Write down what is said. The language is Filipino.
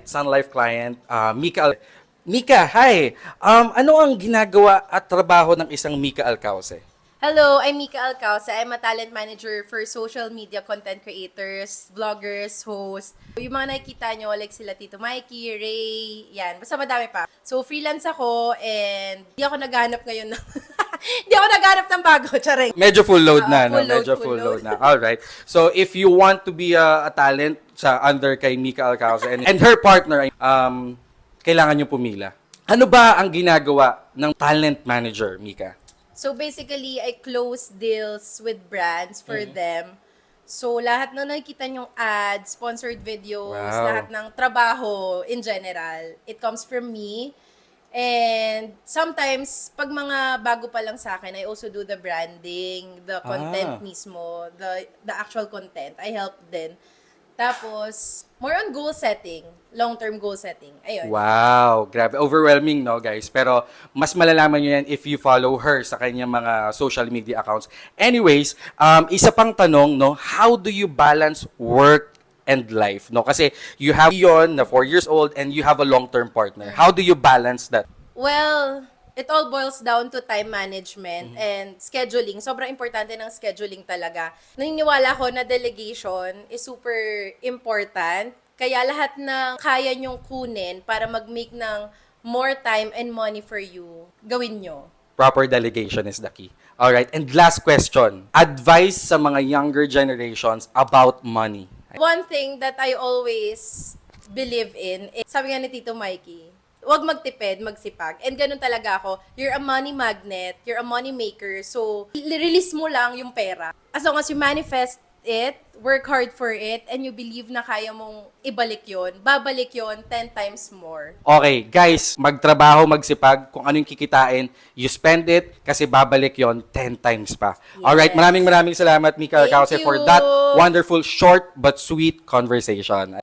Sun Life client, Mika. Mika, hi! Ano ang ginagawa at trabaho ng isang Mika Alcauce? Hello, I'm Mika Alcauce. I'm a talent manager for social media content creators, vloggers, hosts. Yung mga nakikita nyo, like sila Tito Mikey, Ray, yan. Basta madami pa. So, freelance ako and di ako naghanap ngayon ng... di ako naghanap ng bago, charing. Medyo full load na, no? Full load, Medyo full full load load. na. Alright. So, if you want to be a talent sa under kay Mika Alcauce and her partner, kailangan nyo pumila. Ano ba ang ginagawa ng talent manager, Mika? So basically, I close deals with brands for them. So lahat na nakikita nyong ads, sponsored videos, Wow. lahat ng trabaho in general, it comes from me. And sometimes, pag mga bago pa lang sa akin, I also do the branding, the content mismo, the actual content. I help din. Tapos, more on goal setting, long-term goal setting. Ayun. Wow, grabe. Overwhelming, no, guys? Pero mas malalaman nyo yan if you follow her sa kanyang mga social media accounts. Anyways, isa pang tanong, no, how do you balance work and life? No, kasi you have Ion na 4 years old and you have a long-term partner. How do you balance that? Well, it all boils down to time management and scheduling. Sobrang importante ng scheduling talaga. Naniniwala ko na delegation is super important. Kaya lahat ng kaya nyong kunin para mag-make ng more time and money for you, gawin nyo. Proper delegation is the key. All right. And last question. Advice sa mga younger generations about money. One thing that I always believe in, sabi nga ni Tito Mikey, huwag magtipid, magsipag. And ganun talaga ako. You're a money magnet, you're a money maker, so release mo lang yung pera. As long as you manifest it, work hard for it, and you believe na kaya mong ibalik yon, babalik yon 10 times more. Okay, guys, magtrabaho, magsipag, kung ano yung kikitain, you spend it kasi babalik yon 10 times pa. Alright, maraming salamat, Mika Thank Alcauce, for you. that wonderful, short but sweet conversation.